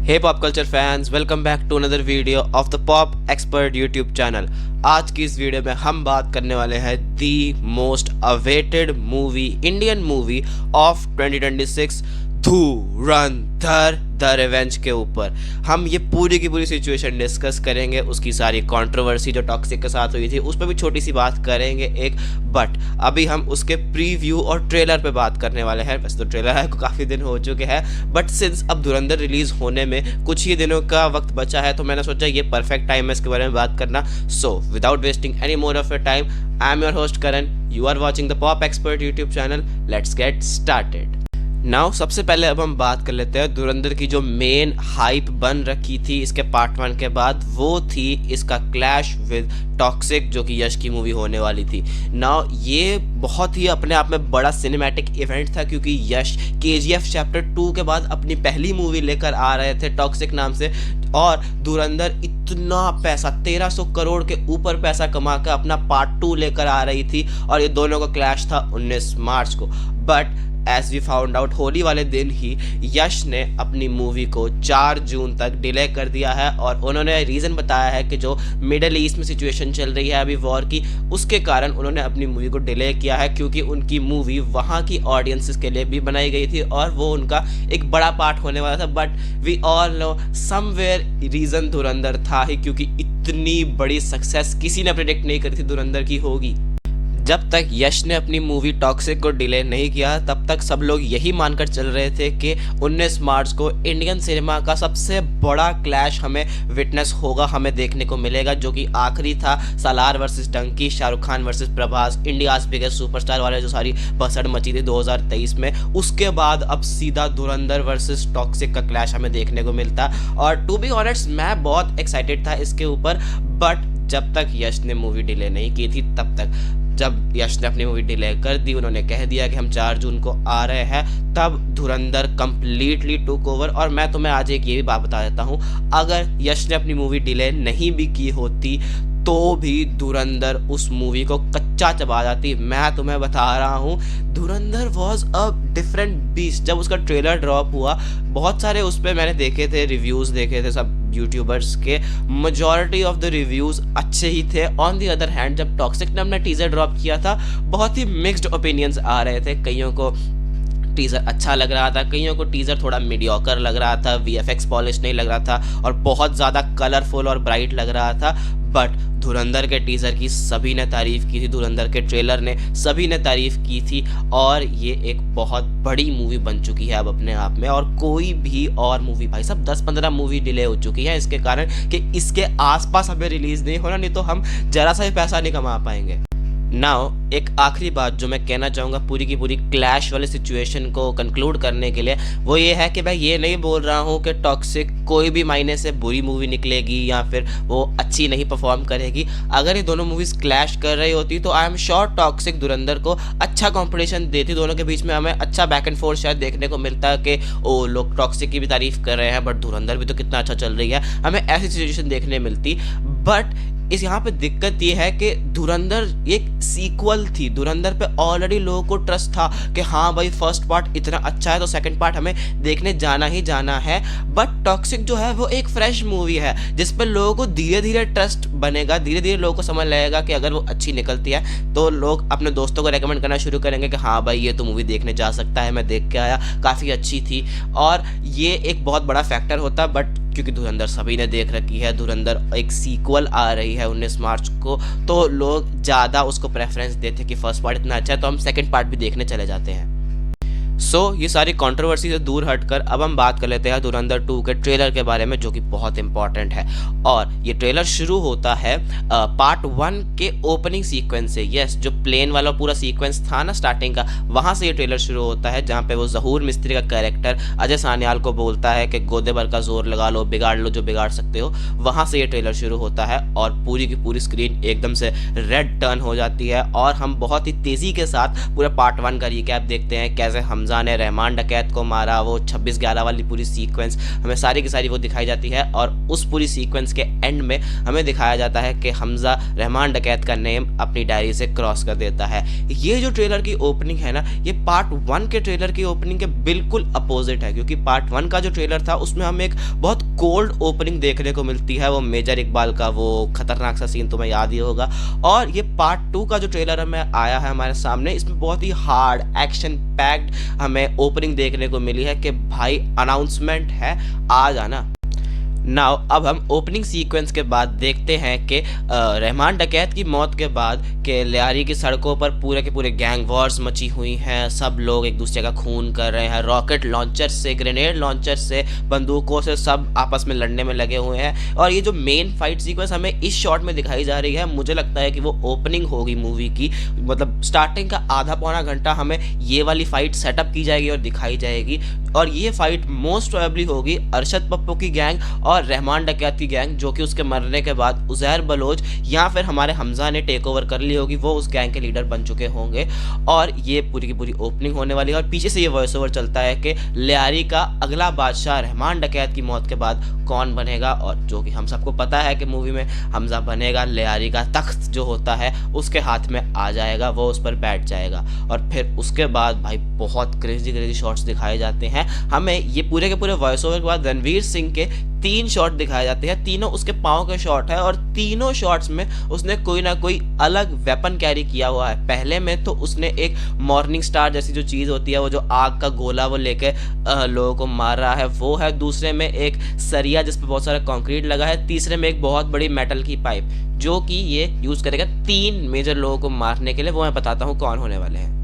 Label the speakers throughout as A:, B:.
A: Hey pop culture fans, welcome back to another video of the pop expert YouTube channel. आज की इस video में हम बात करने वाले हैं the most awaited movie, Indian movie of 2026, Dhurandhar the revenge के ऊपर। हम ये पूरी की पूरी सिचुएशन डिस्कस करेंगे, उसकी सारी कंट्रोवर्सी जो टॉक्सिक के साथ हुई थी उस पर भी छोटी सी बात करेंगे एक। बट अभी हम उसके प्रीव्यू और ट्रेलर पे बात करने वाले हैं। वैसे तो ट्रेलर है काफ़ी दिन हो चुके हैं, बट सिंस अब धुरंधर रिलीज होने में कुछ ही दिनों का वक्त बचा है तो मैंने सोचा ये परफेक्ट टाइम है इसके बारे में बात करना। So without wasting any more of your time, I am your host Karan, you are watching the pop expert YouTube channel. Let's get started now. सबसे पहले अब हम बात कर लेते हैं धुरंधर की जो मेन हाइप बन रखी थी इसके पार्ट 1 के बाद, वो थी इसका क्लैश विद टॉक्सिक जो कि यश की मूवी होने वाली थी। नाउ ये बहुत ही अपने आप में बड़ा सिनेमैटिक इवेंट था क्योंकि यश KGF चैप्टर 2 के बाद अपनी पहली मूवी लेकर आ रहे थे टॉक्सिक नाम से, और धुरंधर इतना पैसा 1300 करोड़ के ऊपर पैसा कमा कर अपना पार्ट 2 लेकर आ रही थी और ये दोनों का क्लैश था 19 मार्च को। But as we found out, Holi वाले दिन ही यश ने अपनी मूवी को 4 जून तक डिले कर दिया है और उन्होंने रीज़न बताया है कि जो मिडल ईस्ट में सिचुएशन चल रही है अभी वॉर की, उसके कारण उन्होंने अपनी मूवी को डिले किया है क्योंकि उनकी मूवी वहाँ की ऑडियंसेस के लिए भी बनाई गई थी और वो उनका एक बड़ा पार्ट होने वाला था। But we all know somewhere reason Dhurandhar था ही, क्योंकि इतनी बड़ी सक्सेस किसी ने प्रेडिक्ट नहीं करी थी धुरंधर की होगी। जब तक यश ने अपनी मूवी टॉक्सिक को डिले नहीं किया तब तक सब लोग यही मानकर चल रहे थे कि 19 मार्च को इंडियन सिनेमा का सबसे बड़ा क्लैश हमें विटनेस होगा, हमें देखने को मिलेगा, जो कि आखिरी था Salaar versus Dunki, Shahrukh Khan versus Prabhas, India's biggest superstar वाले जो सारी बसड़ मची थी 2023 में। उसके बाद अब सीधा धुरंधर वर्सेस टॉक्सिक का क्लैश हमें देखने को मिलता और टू बी ऑनेस्ट मैं बहुत एक्साइटेड था इसके ऊपर। बट जब तक यश ने मूवी डिले नहीं की थी तब तक, जब यश ने अपनी मूवी डिले कर दी, उन्होंने कह दिया कि हम 4 जून को आ रहे हैं, तब धुरंधर कंप्लीटली टुक ओवर। और मैं तुम्हें आज एक ये भी बात बता देता हूँ, अगर यश ने अपनी मूवी डिले नहीं भी की होती तो भी धुरंधर उस मूवी को कच्चा चबा जाती। मैं तुम्हें बता रहा हूँ, धुरंधर वॉज अ डिफरेंट बीस्ट। जब उसका ट्रेलर ड्रॉप हुआ, बहुत सारे उस पर मैंने देखे थे, रिव्यूज़ देखे थे सब यूट्यूबर्स के, मेजॉरिटी ऑफ द रिव्यूज़ अच्छे ही थे। ऑन दी अदर हैंड जब टॉक्सिक ने अपना टीज़र ड्रॉप किया था बहुत ही मिक्स्ड ओपिनियंस आ रहे थे। कईयों को टीज़र अच्छा लग रहा था, कईयों को टीज़र थोड़ा मीडियोकर लग रहा था, VFX पॉलिश नहीं लग रहा था और बहुत ज़्यादा कलरफुल और ब्राइट लग रहा था। बट धुरंधर के टीज़र की सभी ने तारीफ़ की थी, धुरंधर के ट्रेलर ने सभी ने तारीफ़ की थी और ये एक बहुत बड़ी मूवी बन चुकी है अब अपने आप में। और कोई भी और मूवी, भाई साहब 10-15 मूवी डिले हो चुकी है इसके कारण कि इसके आसपास हमें रिलीज़ नहीं होना, नहीं तो हम ज़रा सा भी पैसा नहीं कमा पाएंगे। नाउ एक आखिरी बात जो मैं कहना चाहूँगा पूरी की पूरी क्लैश वाली सिचुएशन को कंक्लूड करने के लिए, वो ये है कि मैं ये नहीं बोल रहा हूँ कि टॉक्सिक कोई भी मायने से बुरी मूवी निकलेगी या फिर वो अच्छी नहीं परफॉर्म करेगी। अगर ये दोनों मूवीज़ क्लैश कर रही होती तो आई एम श्योर टॉक्सिक धुरंधर को अच्छा कॉम्पिटिशन देती, दोनों के बीच में हमें अच्छा बैक एंड फोर्थ शायद देखने को मिलता है कि ओ लोग टॉक्सिक की भी तारीफ़ कर रहे हैं बट धुरंधर भी तो कितना अच्छा चल रही है, हमें ऐसी सिचुएशन देखने मिलती। बट इस यहाँ पे दिक्कत ये है कि धुरंधर एक सीक्वल थी, धुरंधर पे ऑलरेडी लोगों को ट्रस्ट था कि हाँ भाई फर्स्ट पार्ट इतना अच्छा है तो सेकंड पार्ट हमें देखने जाना ही जाना है। बट टॉक्सिक जो है वो एक फ्रेश मूवी है जिस पर लोगों को धीरे धीरे ट्रस्ट बनेगा, धीरे धीरे लोगों को समझ लगेगा कि अगर वो अच्छी निकलती है तो लोग अपने दोस्तों को रेकमेंड करना शुरू करेंगे कि हाँ भाई ये तो मूवी देखने जा सकता है, मैं देख के आया, काफ़ी अच्छी थी। और ये एक बहुत बड़ा फैक्टर होता। बट क्योंकि धुरंधर सभी ने देख रखी है, धुरंधर एक सीक्वल आ रही है 19 मार्च को, तो लोग ज़्यादा उसको प्रेफरेंस देते कि फर्स्ट पार्ट इतना अच्छा है तो हम सेकंड पार्ट भी देखने चले जाते हैं। ये सारी कंट्रोवर्सी से दूर हटकर अब हम बात कर लेते हैं धुरंधर 2 के ट्रेलर के बारे में, जो कि बहुत इंपॉर्टेंट है। और ये ट्रेलर शुरू होता है पार्ट 1 के ओपनिंग सीक्वेंस से। यस, जो प्लेन वाला पूरा सीक्वेंस था ना स्टार्टिंग का, वहाँ से ये ट्रेलर शुरू होता है जहाँ पे वो ज़हूर मिस्त्री का कैरेक्टर अजय सान्याल को बोलता है कि गोदे भर का जोर लगा लो, बिगाड़ लो जो बिगाड़ सकते हो। वहाँ से ये ट्रेलर शुरू होता है और पूरी की पूरी स्क्रीन एकदम से रेड टर्न हो जाती है और हम बहुत ही तेज़ी के साथ पूरे पार्ट 1 का रिकैप देखते हैं, कैसे हमजा हमजा ने रहमान डकैत को मारा, वो 26/11 वाली पूरी सीक्वेंस हमें सारी की सारी वो दिखाई जाती है। और उस पूरी सीक्वेंस के एंड में हमें दिखाया जाता है कि हमजा रहमान डकैत का नेम अपनी डायरी से क्रॉस कर देता है। ये जो ट्रेलर की ओपनिंग है ना, ये पार्ट 1 के ट्रेलर की ओपनिंग के बिल्कुल अपोजिट है, क्योंकि पार्ट 1 का जो ट्रेलर था उसमें हमें एक बहुत कोल्ड ओपनिंग देखने को मिलती है, वो मेजर इकबाल का वो खतरनाक सा सीन तुम्हें याद ही होगा। और ये पार्ट 2 का जो ट्रेलर हमें आया है हमारे सामने, इसमें बहुत ही हार्ड एक्शन पैक्ड हमें ओपनिंग देखने को मिली है कि भाई अनाउंसमेंट है, आ जाना। नाउ अब हम ओपनिंग सीक्वेंस के बाद देखते हैं कि रहमान डकैत की मौत के बाद के लियारी की सड़कों पर पूरे के पूरे गैंग वॉर्स मची हुई हैं, सब लोग एक दूसरे का खून कर रहे हैं, रॉकेट लॉन्चर से, ग्रेनेड लॉन्चर से, बंदूकों से सब आपस में लड़ने में लगे हुए हैं। और ये जो मेन फाइट सीक्वेंस हमें इस शॉट में दिखाई जा रही है, मुझे लगता है कि वो ओपनिंग होगी मूवी की, मतलब स्टार्टिंग का आधा पौना घंटा हमें ये वाली फाइट सेटअप की जाएगी और दिखाई जाएगी। और ये फाइट मोस्ट प्रोबेबली होगी अरशद पप्पू की गैंग और रहमान डकैत की गैंग, जो कि उसके मरने के बाद उज़ैर बलोच या फिर हमारे हमजा ने टेक ओवर कर ली होगी, वो उस गैंग के लीडर बन चुके होंगे। और ये पूरी की पूरी ओपनिंग होने वाली है। और पीछे से ये वॉइस ओवर चलता है कि लियारी का अगला बादशाह रहमान डकैत की मौत के बाद कौन बनेगा, और जो कि हम सबको पता है कि मूवी में हमजा बनेगा, लियारी का तख्त जो होता है उसके हाथ में आ जाएगा, वो उस पर बैठ जाएगा। और फिर उसके बाद भाई बहुत क्रेजी शॉट्स दिखाए जाते हैं हमें। ये पूरे के पूरे वॉइस ओवर के बाद रणवीर सिंह के 3 शॉट दिखाए जाते हैं, तीनों उसके पाँव के शॉट है, और तीनों शॉट्स में उसने कोई ना कोई अलग वेपन कैरी किया हुआ है। पहले में तो उसने एक मॉर्निंग स्टार जैसी जो चीज़ होती है, वो जो आग का गोला वो लेके लोगों को मार रहा है, वो है। दूसरे में एक सरिया जिस पर बहुत सारा कंक्रीट लगा है। तीसरे में एक बहुत बड़ी मेटल की पाइप, जो कि ये यूज़ करेगा 3 मेजर लोगों को मारने के लिए। वो मैं बताता हूँ कौन होने वाले हैं।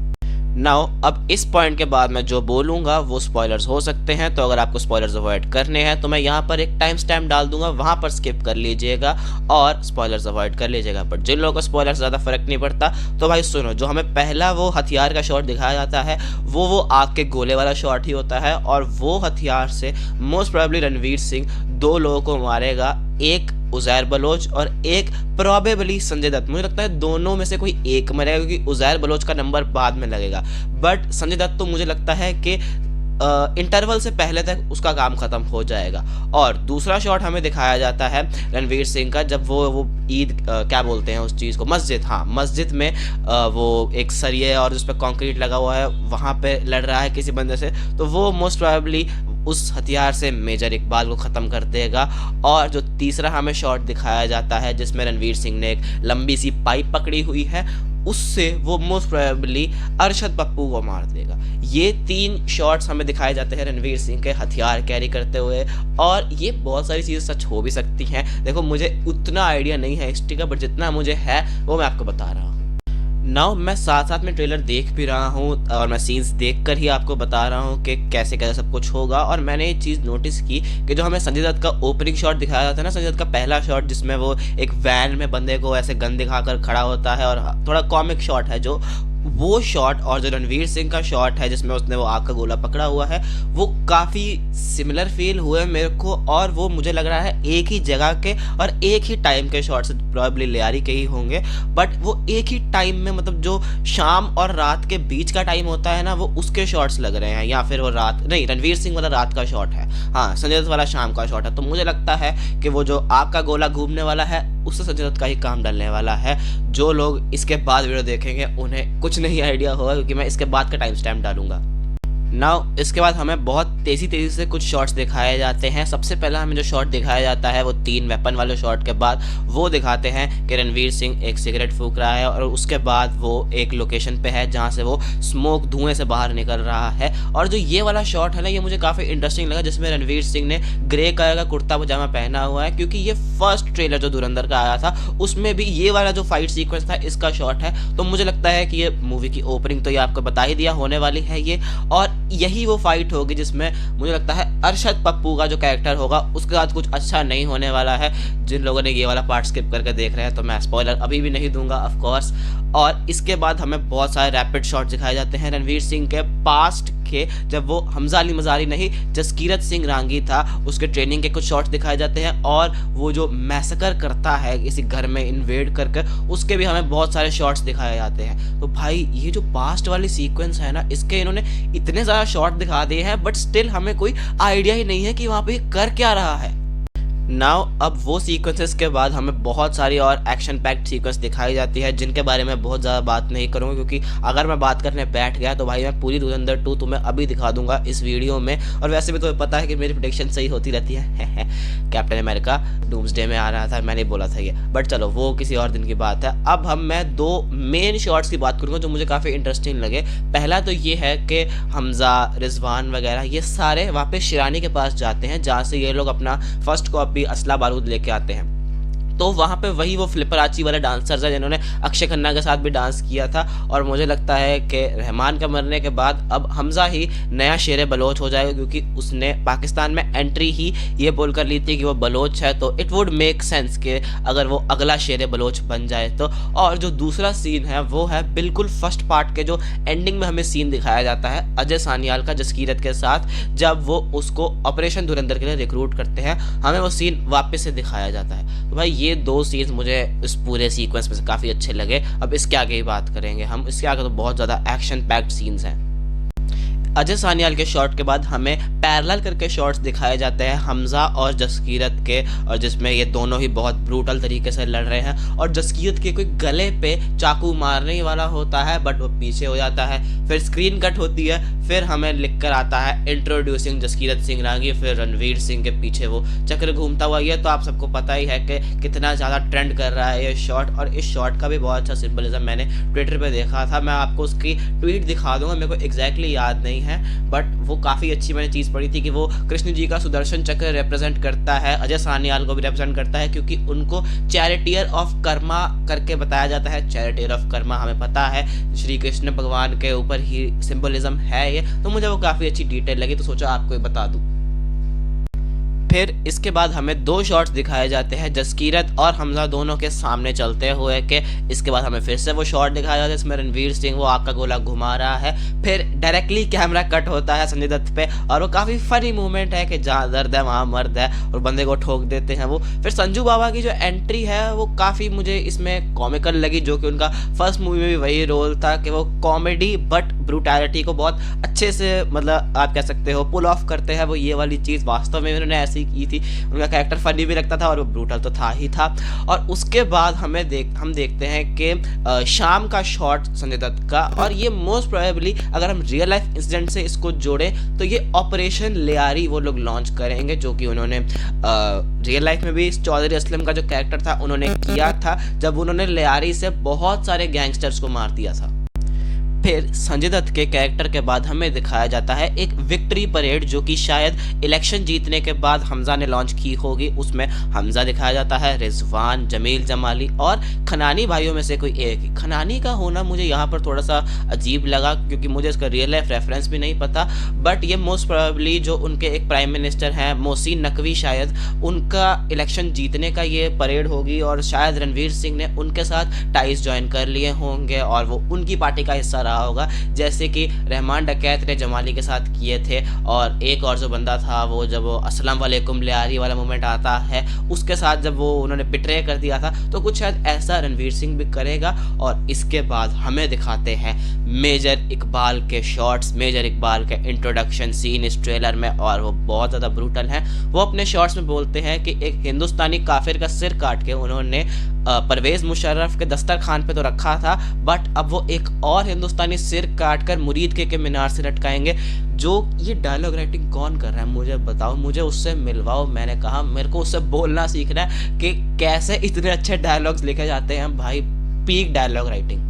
A: नाउ अब इस पॉइंट के बाद मैं जो बोलूँगा वो स्पॉयलर्स हो सकते हैं, तो अगर आपको स्पॉयलर्स अवॉइड करने हैं तो मैं यहाँ पर एक टाइम स्टैम्प डाल दूंगा, वहाँ पर स्किप कर लीजिएगा और स्पॉयलर्स अवॉइड कर लीजिएगा। बट जिन लोगों को स्पॉयलर्स ज़्यादा फर्क नहीं पड़ता, तो भाई सुनो, जो हमें पहला वो हथियार का शॉट दिखाया जाता है वो आग के गोले वाला शॉट ही होता है। और वो हथियार से मोस्ट प्रोबेबली रणवीर सिंह 2 लोगों को मारेगा, एक उज़ैर बलोच और एक प्रोबेबली संजय दत्त। मुझे लगता है दोनों में से कोई एक मरेगा, क्योंकि उज़ैर बलोच का नंबर बाद में लगेगा। बट संजय दत्त तो मुझे लगता है कि इंटरवल से पहले तक उसका काम खत्म हो जाएगा। और दूसरा शॉट हमें दिखाया जाता है रणवीर सिंह का, जब वो ईद क्या बोलते हैं उस चीज़ को, मस्जिद, हाँ मस्जिद में वो एक सरिये और जिस पर कंक्रीट लगा हुआ है वहाँ पे लड़ रहा है किसी बंदे से, तो वो मोस्ट प्रोबेबली उस हथियार से मेजर इकबाल को ख़त्म कर देगा। और जो तीसरा हमें शॉट दिखाया जाता है जिसमें रणवीर सिंह ने एक लंबी सी पाइप पकड़ी हुई है, उससे वो मोस्ट प्रोबेबली अरशद पप्पू को मार देगा। ये 3 शॉट्स हमें दिखाए जाते हैं रणवीर सिंह के हथियार कैरी करते हुए। और ये बहुत सारी चीज़ें सच हो भी सकती हैं। देखो मुझे उतना आइडिया नहीं है हिस्ट्री का, बट जितना मुझे है वो मैं आपको बता रहा हूँ। नाउ मैं साथ साथ में ट्रेलर देख भी रहा हूँ और मैं सीन्स देखकर ही आपको बता रहा हूँ कि कैसे कैसे सब कुछ होगा। और मैंने एक चीज़ नोटिस की कि जो हमें संजय दत्त का ओपनिंग शॉट दिखाया जाता है ना, संजय दत्त का पहला शॉट जिसमें वो एक वैन में बंदे को ऐसे गन दिखाकर खड़ा होता है और थोड़ा कॉमिक शॉट है, जो वो शॉट और जो रणवीर सिंह का शॉट है जिसमें उसने वो आग का गोला पकड़ा हुआ है, वो काफ़ी सिमिलर फील हुए मेरे को। और वो मुझे लग रहा है एक ही जगह के और एक ही टाइम के शॉट्स प्रॉब्ली लियारी के ही होंगे, बट वो एक ही टाइम में, मतलब जो शाम और रात के बीच का टाइम होता है ना, वो उसके शॉट्स लग रहे हैं। या फिर वो रात नहीं, रणवीर सिंह वाला रात का शॉट है, हाँ संजय दत्त वाला शाम का शॉट है। तो मुझे लगता है कि वो जो आग का गोला घूमने वाला है उससे संजय दत्त का ही काम डलने वाला है। जो लोग इसके बाद वीडियो देखेंगे उन्हें कुछ नहीं आइडिया होगा, क्योंकि मैं इसके बाद का टाइम स्टैम्प डालूंगा। नाउ इसके बाद हमें बहुत तेज़ी से कुछ शॉट्स दिखाए जाते हैं। सबसे पहला हमें जो शॉट दिखाया जाता है वो 3 वेपन वाले शॉट के बाद वो दिखाते हैं कि रणवीर सिंह एक सिगरेट फूंक रहा है और उसके बाद वो एक लोकेशन पे है जहाँ से वो स्मोक धुएं से बाहर निकल रहा है। और जो ये वाला शॉट है ना, ये मुझे काफ़ी इंटरेस्टिंग लगा, जिसमें रणवीर सिंह ने ग्रे कलर का कुर्ता पजामा पहना हुआ है, क्योंकि ये फर्स्ट ट्रेलर जो धुरंधर का आया था उसमें भी ये वाला जो फाइट सीक्वेंस था इसका शॉट है। तो मुझे लगता है कि ये मूवी की ओपनिंग तो ये आपको बता ही दिया होने वाली है ये, और यही वो फाइट होगी जिसमें मुझे लगता है अरशद पप्पू का जो कैरेक्टर होगा उसके साथ कुछ अच्छा नहीं होने वाला है। जिन लोगों ने ये वाला पार्ट स्किप करके देख रहे हैं तो मैं स्पॉइलर अभी भी नहीं दूंगा ऑफ कोर्स। और इसके बाद हमें बहुत सारे रैपिड शॉट दिखाए जाते हैं रणवीर सिंह के पास्ट के जब वो हमजा अली मज़ारी नहीं जसकीरत सिंह रांगी था उसके ट्रेनिंग के कुछ शॉट्स दिखाए जाते हैं, और वो जो मैसेकर करता है किसी घर में इन्वेड करके उसके भी हमें बहुत सारे शॉट्स दिखाए जाते हैं। तो भाई ये जो पास्ट वाली सीक्वेंस है ना, इसके इन्होंने इतने ज़्यादा शॉट दिखा दिए हैं बट स्टिल हमें कोई आइडिया ही नहीं है कि वहाँ पे कर क्या रहा है। नाउ अब वो सीक्वेंसेस के बाद हमें बहुत सारी और एक्शन पैक्ड सीक्वेंस दिखाई जाती है जिनके बारे में बहुत ज़्यादा बात नहीं करूँगा, क्योंकि अगर मैं बात करने बैठ गया तो भाई मैं पूरी धुरंधर 2 तुम्हें अभी दिखा दूंगा इस वीडियो में। और वैसे भी तुम्हें पता है कि मेरी प्रेडिक्शन सही होती रहती है कैप्टन अमेरिका डूम्सडे में आ रहा था, मैंने बोला था ये, बट चलो वो किसी और दिन की बात है। अब मैं 2 मेन शॉट्स की बात करूँगा जो मुझे काफ़ी इंटरेस्टिंग लगे। पहला तो ये है कि हमजा, रिजवान वगैरह ये सारे वापस शिरानी के पास जाते हैं जहाँ से ये लोग अपना फर्स्ट कॉपी असला बारूद लेके आते हैं। तो वहाँ पे वही वो फ्लिपराची वाले डांसर्स हैं जिन्होंने अक्षय खन्ना के साथ भी डांस किया था, और मुझे लगता है कि रहमान के मरने के बाद अब हमजा ही नया शेर बलोच हो जाएगा, क्योंकि उसने पाकिस्तान में एंट्री ही ये बोलकर ली थी कि वो बलोच है, तो इट वुड मेक सेंस कि अगर वो अगला शेर बलोच बन जाए तो। और जो दूसरा सीन है वो है बिल्कुल फर्स्ट पार्ट के जो एंडिंग में हमें सीन दिखाया जाता है अजय सानियाल का जसकीरत के साथ, जब वो उसको ऑपरेशन धुरंधर के लिए रिक्रूट करते हैं, हमें वो सीन वापस से दिखाया जाता है। तो भाई ये 2 सीन्स मुझे इस पूरे सीक्वेंस में से काफ़ी अच्छे लगे। अब इसके आगे ही बात करेंगे हम, इसके आगे तो बहुत ज़्यादा एक्शन पैक्ड सीन्स हैं। अजय सानियाल के शॉट के बाद हमें पैरेलल करके शॉट्स दिखाए जाते हैं हमजा और जसकीरत के, और जिसमें ये दोनों ही बहुत ब्रूटल तरीके से लड़ रहे हैं, और जसकीरत के कोई गले पे चाकू मारने वाला होता है बट वो पीछे हो जाता है, फिर स्क्रीन कट होती है, फिर हमें लिख कर आता है इंट्रोड्यूसिंग जसकीरत सिंह रांगी, फिर रणवीर सिंह के पीछे वो चक्र घूमता हुआ। ये तो आप सबको पता ही है कि कितना ज़्यादा ट्रेंड कर रहा है ये शॉट, और इस शॉट का भी बहुत अच्छा सिंबलिज्म मैंने ट्विटर पे देखा था। मैं आपको उसकी ट्वीट दिखा दूंगा, मेरे को एग्जैक्टली याद नहीं है, बट वो काफ़ी अच्छी मैंने चीज़ पढ़ी थी कि वो कृष्ण जी का सुदर्शन चक्र रिप्रेजेंट करता है, अजय सानियाल को भी रिप्रेजेंट करता है, क्योंकि उनको चैरिटियर ऑफ कर्मा करके बताया जाता है। चैरिटियर ऑफ कर्मा हमें पता है श्री कृष्ण भगवान के ऊपर ही सिंबलिज्म है ये, तो मुझे वो काफ़ी अच्छी डिटेल लगी, तो सोचा आपको बता दूँ। फिर इसके बाद हमें 2 शॉट्स दिखाए जाते हैं जसकीरत और हमजा दोनों के सामने चलते हुए के। इसके बाद हमें फिर से वो शॉट दिखाया जाता है इसमें रणवीर सिंह वो आग का गोला घुमा रहा है, फिर डायरेक्टली कैमरा कट होता है संजय दत्त पे, और वो काफ़ी फनी मूवमेंट है कि जहाँ दर्द है वहाँ मर्द है, और बंदे को ठोक देते हैं वो। फिर संजू बाबा की जो एंट्री है वो काफ़ी मुझे इसमें कॉमिकल लगी, जो कि उनका फर्स्ट मूवी में भी वही रोल था कि वो कॉमेडी बट ब्रूटैलिटी को बहुत अच्छे से, मतलब आप कह सकते हो पुल ऑफ करते हैं। वो ये वाली चीज़ वास्तव में उन्होंने ऐसी की थी, उनका कैरेक्टर फनी भी लगता था और वो ब्रूटल तो था ही था। और उसके बाद हम देखते हैं कि शाम का शॉट संजय दत्त का, और ये मोस्ट प्रोबेबली अगर हम रियल लाइफ इंसिडेंट से इसको जोड़ें तो ये ऑपरेशन लियारी वो लोग लॉन्च करेंगे, जो कि उन्होंने रियल लाइफ में भी चौधरी असलम का जो कैरेक्टर था उन्होंने किया था, जब उन्होंने लियारी से बहुत सारे गैंगस्टर्स को मार दिया था। फिर संजय दत्त के कैरेक्टर के बाद हमें दिखाया जाता है एक विक्ट्री परेड, जो कि शायद इलेक्शन जीतने के बाद हमजा ने लॉन्च की होगी। उसमें हमजा दिखाया जाता है, रिजवान, जमील जमाली और खनानी भाइयों में से कोई एक। खनानी का होना मुझे यहाँ पर थोड़ा सा अजीब लगा, क्योंकि मुझे इसका रियल लाइफ रेफरेंस भी नहीं पता, बट ये मोस्ट प्रोबेबली जो उनके एक प्राइम मिनिस्टर हैं मोहसिन नकवी, शायद उनका इलेक्शन जीतने का ये परेड होगी, और शायद रणवीर सिंह ने उनके साथ टाइज ज्वाइन कर लिए होंगे और वो उनकी पार्टी का हिस्सा रहा होगा, जैसे कि रहमान डकैत ने जमाली के साथ किए थे। और एक और जो बंदा था वो जब वो अस्सलाम वालेकुम लियारी वाला मोमेंट आता है उसके साथ जब वो उन्होंने बिट्रे कर दिया था, तो कुछ शायद ऐसा रणवीर सिंह भी करेगा। और इसके बाद हमें दिखाते हैं मेजर इकबाल के शॉट्स, मेजर इकबाल के इंट्रोडक्शन सीन इस ट्रेलर में, और वो बहुत ज़्यादा ब्रूटल हैं। वो अपने शॉट्स में बोलते हैं कि एक हिंदुस्तानी काफिर का सिर काट के उन्होंने परवेज मुशर्रफ के दस्तरखान पे तो रखा था, बट अब वो एक और हिंदुस्तानी सिर काट कर मुरीद के मीनार से लटकाएंगे। जो ये डायलॉग राइटिंग कौन कर रहा है मुझे बताओ, मुझे उससे मिलवाओ। मैंने कहा मेरे को उससे बोलना सीखना है कि कैसे इतने अच्छे डायलॉग्स लिखे जाते हैं भाई, पीक डायलॉग राइटिंग।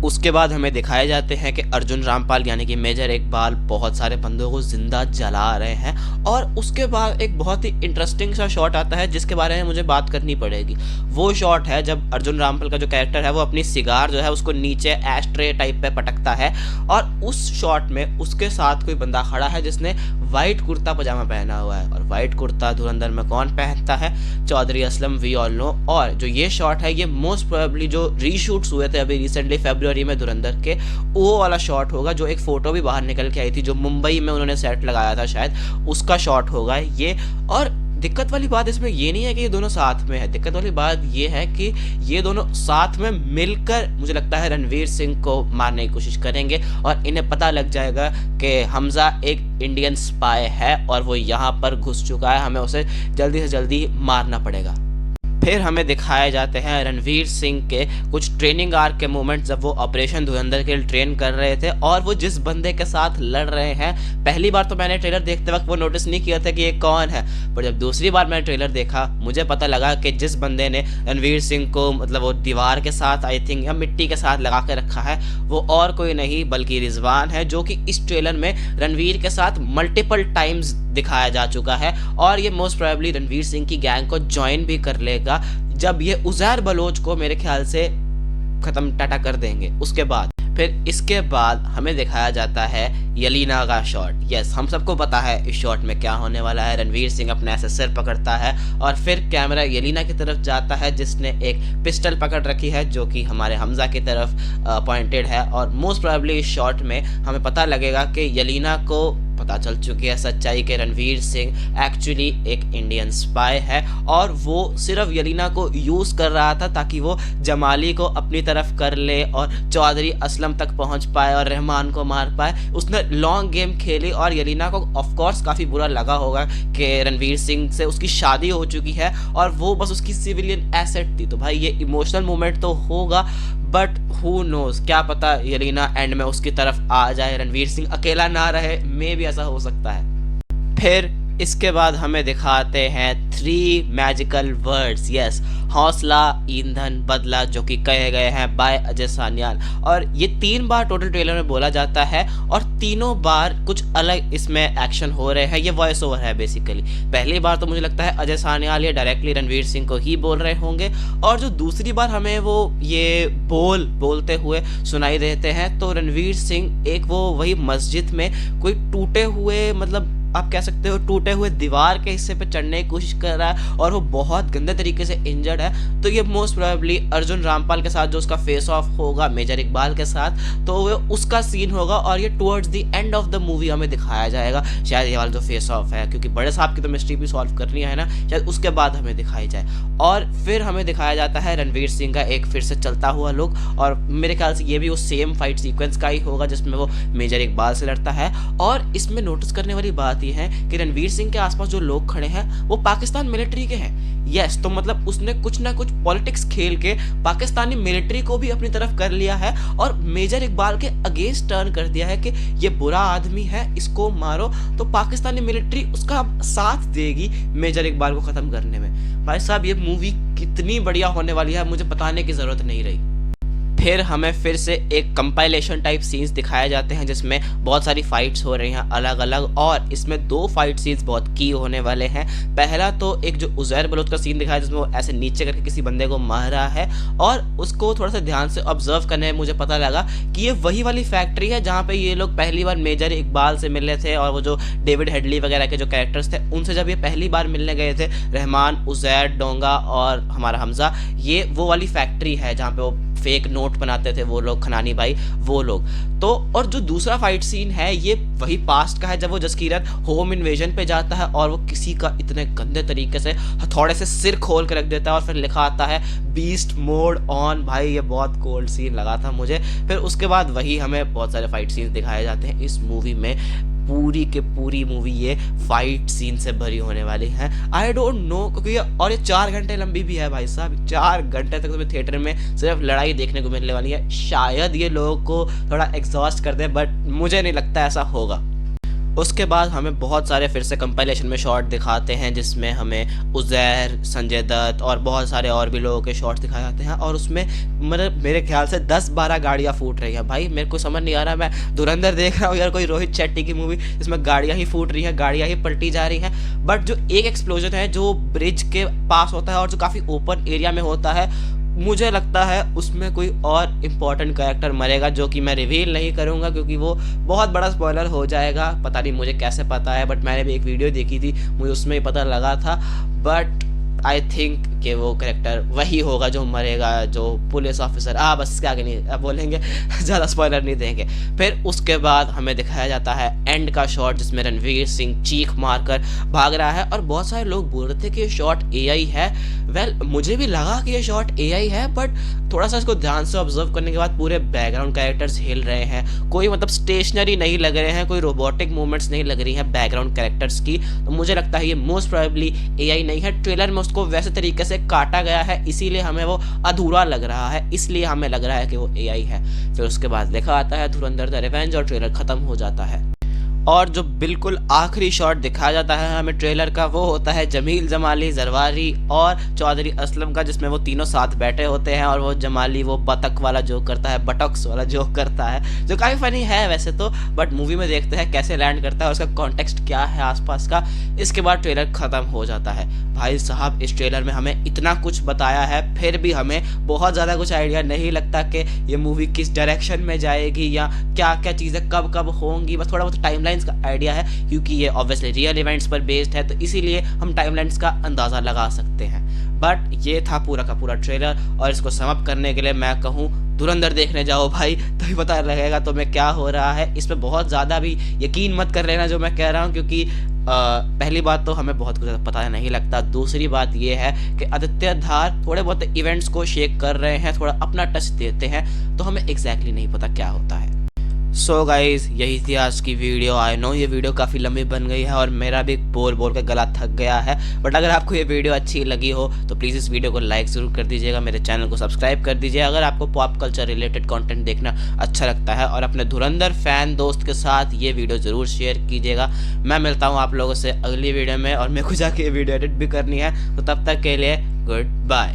A: उसके बाद हमें दिखाए जाते हैं कि अर्जुन रामपाल यानी कि मेजर इकबाल बहुत सारे बंदों को जिंदा जला रहे हैं, और उसके बाद एक बहुत ही इंटरेस्टिंग सा शॉट आता है जिसके बारे में मुझे बात करनी पड़ेगी। वो शॉट है जब अर्जुन रामपाल का जो कैरेक्टर है वो अपनी सिगार जो है उसको नीचे एश ट्रे टाइप पे पटकता है, और उस शॉट में उसके साथ कोई बंदा खड़ा है जिसने वाइट कुर्ता पजामा पहना हुआ है, और वाइट कुर्ता धुरंधर में कौन पहनता है? Chaudhary Aslam, we all know. और जो ये शॉट है ये मोस्ट प्रोबेबली जो रीशूट्स हुए थे अभी रिसेंटली February फरवरी में धुरंधर के, वो वाला शॉट होगा। जो एक फ़ोटो भी बाहर निकल के आई थी जो मुंबई में उन्होंने सेट लगाया था शायद, उसका शॉट होगा ये। और दिक्कत वाली बात इसमें ये नहीं है कि ये दोनों साथ में है, दिक्कत वाली बात ये है कि ये दोनों साथ में मिलकर मुझे लगता है रणवीर सिंह को मारने की कोशिश करेंगे और इन्हें पता लग जाएगा कि हमजा एक इंडियन स्पाई है और वो यहाँ पर घुस चुका है, हमें उसे जल्दी से जल्दी मारना पड़ेगा। फिर हमें दिखाए जाते हैं रणवीर सिंह के कुछ ट्रेनिंग आर्क के मोमेंट्स, जब वो ऑपरेशन धुरंधर के लिए ट्रेन कर रहे थे और वो जिस बंदे के साथ लड़ रहे हैं। पहली बार तो मैंने ट्रेलर देखते वक्त वो नोटिस नहीं किया था कि ये कौन है, पर जब दूसरी बार मैंने ट्रेलर देखा मुझे पता लगा कि जिस बंदे ने रणवीर सिंह को मतलब वो दीवार के साथ आई थिंक या मिट्टी के साथ लगा के रखा है, वो और कोई नहीं बल्कि रिजवान है, जो कि इस ट्रेलर में रणवीर के साथ मल्टीपल टाइम्स दिखाया जा चुका है। और ये मोस्ट प्रोबेबली रणवीर सिंह की गैंग को ज्वाइन भी कर लेगा जब ये उज़ैर बलोच को मेरे ख्याल से खत्म टाटा कर देंगे उसके बाद। फिर इसके बाद हमें दिखाया जाता है यलीना का शॉट। यस, हम सबको पता है इस शॉट में क्या होने वाला है। रणवीर सिंह अपने ऐसे सिर पकड़ता है और फिर कैमरा यलीना की तरफ जाता है जिसने एक पिस्टल पकड़ रखी है जो कि हमारे हमजा की तरफ पॉइंटेड है। और मोस्ट प्रोबेबली इस शॉट में हमें पता लगेगा कि यलीना को पता चल चुकी है सच्चाई कि रणवीर सिंह एक्चुअली एक इंडियन स्पाई है और वो सिर्फ यलीना को यूज़ कर रहा था ताकि वो जमाली को अपनी तरफ कर ले और चौधरी असलम तक पहुंच पाए और रहमान को मार पाए। उसने लॉन्ग गेम खेली और यलीना को ऑफ कोर्स काफ़ी बुरा लगा होगा कि रणवीर सिंह से उसकी शादी हो चुकी है और वो बस उसकी सिविलियन एसेट थी। तो भाई ये इमोशनल मोमेंट तो होगा, बट हु नोज, क्या पता यलीना एंड में उसकी तरफ आ जाए, रणवीर सिंह अकेला ना रहे, मे भी ऐसा हो सकता है। फिर इसके बाद हमें दिखाते हैं 3 मैजिकल वर्ड्स। यस, हौसला, ईंधन, बदला, जो कि कहे गए हैं बाय अजय सान्याल। और ये 3 बार टोटल ट्रेलर में बोला जाता है और तीनों बार कुछ अलग इसमें एक्शन हो रहे हैं। ये वॉइस ओवर है बेसिकली। पहली बार तो मुझे लगता है अजय सान्याल ये डायरेक्टली रणवीर सिंह को ही बोल रहे होंगे और जो दूसरी बार हमें वो ये बोलते हुए सुनाई देते हैं तो रणवीर सिंह एक वो वही मस्जिद में कोई टूटे हुए मतलब आप कह सकते हो टूटे हुए दीवार के हिस्से पे चढ़ने की कोशिश कर रहा है और वो बहुत गंदे तरीके से इंजर्ड है। तो ये मोस्ट प्रोबेबली अर्जुन रामपाल के साथ जो उसका फेस ऑफ होगा मेजर इकबाल के साथ, तो वो उसका सीन होगा और ये towards the end of the movie हमें दिखाया जाएगा। शायद ये वाला जो फेस ऑफ है, क्योंकि बड़े साहब की तो मिस्ट्री भी सॉल्व करनी है ना, शायद उसके बाद हमें दिखाई जाए। और फिर हमें दिखाया जाता है रणवीर सिंह का एक फिर से चलता हुआ लुक और मेरे ख्याल से ये भी वो सेम फाइट सीक्वेंस का ही होगा जिसमें वो मेजर इकबाल से लड़ता है। और इसमें नोटिस करने वाली बात है कि रणवीर सिंह के आसपास जो लोग खड़े हैं वो पाकिस्तान मिलिट्री के हैं। यस, तो मतलब उसने कुछ ना कुछ पॉलिटिक्स खेल के पाकिस्तानी मिलिट्री को भी अपनी तरफ कर लिया है और मेजर इकबाल के अगेंस्ट टर्न कर दिया है कि ये बुरा आदमी है, इसको मारो। तो पाकिस्तानी मिलिट्री उसका साथ देगी मेजर इकबाल को खत्म करने में। भाई साहब, ये मूवी कितनी बढ़िया होने वाली है मुझे बताने की जरूरत नहीं रही। फिर हमें फिर से एक कंपाइलेशन टाइप सीन्स दिखाए जाते हैं जिसमें बहुत सारी फाइट्स हो रही हैं अलग अलग, और इसमें 2 फाइट सीन्स बहुत की होने वाले हैं। पहला तो एक जो उज़ैर बलोच का सीन दिखाया जिसमें वो ऐसे नीचे करके किसी बंदे को मार रहा है और उसको थोड़ा सा ध्यान से ऑब्जर्व करने में मुझे पता लगा कि ये वही वाली फैक्ट्री है जहाँ पे ये लोग पहली बार मेजर इकबाल से मिले थे और वो जो डेविड हेडली वगैरह के जो कैरेक्टर्स थे उनसे जब ये पहली बार मिलने गए थे, रहमान, उज़ैर, डोंगा और हमारा हमजा, ये वो वाली फैक्ट्री है जहाँ पे वो फेक नोट बनाते थे वो लोग, खनानी भाई वो लोग। तो और जो दूसरा फाइट सीन है ये वही पास्ट का है जब वो जसकीरत होम इन्वेजन पे जाता है और वो किसी का इतने गंदे तरीके से हथौड़े से सिर खोल के रख देता है और फिर लिखा आता है बीस्ट मोड ऑन। भाई ये बहुत कोल्ड सीन लगा था मुझे। फिर उसके बाद वही हमें बहुत सारे फाइट सीन्स दिखाए जाते हैं इस मूवी में। पूरी के पूरी मूवी ये फाइट सीन से भरी होने वाली है। आई डोंट नो क्योंकि ये 4 घंटे लंबी भी है भाई साहब। 4 घंटे तक तुम्हें थिएटर में सिर्फ लड़ाई देखने को मिलने वाली है। शायद ये लोगों को थोड़ा एग्जॉस्ट कर दे, बट मुझे नहीं लगता ऐसा होगा। उसके बाद हमें बहुत सारे फिर से कंपाइलेशन में शॉट दिखाते हैं जिसमें हमें उज़ैर, संजय दत्त और बहुत सारे और भी लोगों के शॉट्स दिखाए जाते हैं और उसमें मेरे ख्याल से 10-12 गाड़ियाँ फूट रही हैं। भाई मेरे को समझ नहीं आ रहा, मैं धुरंधर देख रहा हूँ यार कोई रोहित शेट्टी की मूवी जिसमें गाड़ियाँ ही फूट रही हैं, गाड़ियाँ ही पलटी जा रही हैं। बट जो एक एक्सप्लोजन है जो ब्रिज के पास होता है और जो काफ़ी ओपन एरिया में होता है, मुझे लगता है उसमें कोई और इम्पॉर्टेंट कैरेक्टर मरेगा जो कि मैं रिवील नहीं करूंगा क्योंकि वो बहुत बड़ा स्पॉइलर हो जाएगा। पता नहीं मुझे कैसे पता है, बट मैंने भी एक वीडियो देखी थी, मुझे उसमें ही पता लगा था। बट आई थिंक कि वो कैरेक्टर वही होगा जो मरेगा, जो पुलिस ऑफिसर। बस इसके आगे नहीं अब बोलेंगे, ज़्यादा स्पॉइलर नहीं देंगे। फिर उसके बाद हमें दिखाया जाता है एंड का शॉट जिसमें रणवीर सिंह चीख मारकर भाग रहा है, और बहुत सारे लोग बोल रहे थे कि ये शॉट एआई है। वेल, मुझे भी लगा कि ये शॉट एआई है, बट थोड़ा सा इसको ध्यान से ऑब्जर्व करने के बाद पूरे बैकग्राउंड कैरेक्टर्स हिल रहे हैं, कोई मतलब स्टेशनरी नहीं लग रहे हैं, कोई रोबोटिक मूवमेंट्स नहीं लग रही हैं बैकग्राउंड कैरेक्टर्स की। तो मुझे लगता है ये मोस्ट प्रोबेबली एआई नहीं है। ट्रेलर में उसको वैसे तरीके से काटा गया है, इसीलिए हमें वो अधूरा लग रहा है, इसलिए हमें लग रहा है कि वो एआई है। फिर उसके बाद लिखा आता है धुरंधर द रिवेंज और ट्रेलर खत्म हो जाता है। और जो बिल्कुल आखिरी शॉट दिखाया जाता है हमें ट्रेलर का, वो होता है जमील जमाली, जरवारी और चौधरी असलम का, जिसमें वो तीनों साथ बैठे होते हैं और वो जमाली वो बतख वाला जोक करता है, बटक्स वाला जोक करता है, जो काफ़ी फनी है वैसे तो, बट मूवी में देखते हैं कैसे लैंड करता है, उसका कॉन्टेक्स्ट क्या है आसपास का। इसके बाद ट्रेलर ख़त्म हो जाता है। भाई साहब, इस ट्रेलर में हमें इतना कुछ बताया है, फिर भी हमें बहुत ज़्यादा कुछ आइडिया नहीं लगता कि ये मूवी किस डायरेक्शन में जाएगी या क्या क्या चीज़ें कब कब होंगी। बस थोड़ा बहुत टाइमलाइंस का आइडिया है, क्योंकि ये ऑब्वियसली रियल इवेंट्स पर बेस्ड है, तो इसीलिए हम टाइमलाइंस का अंदाज़ा लगा सकते हैं। बट ये था पूरा का पूरा ट्रेलर, और इसको समअप करने के लिए मैं कहूँ धुरंधर देखने जाओ भाई, तभी पता लगेगा तुम्हें क्या हो रहा है। इसमें बहुत ज़्यादा भी यकीन मत कर लेना जो मैं कह रहा हूँ, क्योंकि पहली बात तो हमें बहुत कुछ पता नहीं लगता, दूसरी बात ये है कि आदित्य धार थोड़े बहुत इवेंट्स को शेक कर रहे हैं, थोड़ा अपना टच देते हैं, तो हमें एग्जैक्टली नहीं पता क्या होता है। सो गाइज, यही थी आज की वीडियो। आई नो ये वीडियो काफ़ी लंबी बन गई है और मेरा भी बोल बोल के गला थक गया है, बट अगर आपको ये वीडियो अच्छी लगी हो तो प्लीज़ इस वीडियो को लाइक ज़रूर कर दीजिएगा, मेरे चैनल को सब्सक्राइब कर दीजिए अगर आपको पॉप कल्चर रिलेटेड कंटेंट देखना अच्छा लगता है, और अपने धुरंधर फैन दोस्त के साथ ये वीडियो ज़रूर शेयर कीजिएगा। मैं मिलता हूँ आप लोगों से अगली वीडियो में, और मेरे को जाके ये वीडियो एडिट भी करनी है, तो तब तक के लिए गुड बाय।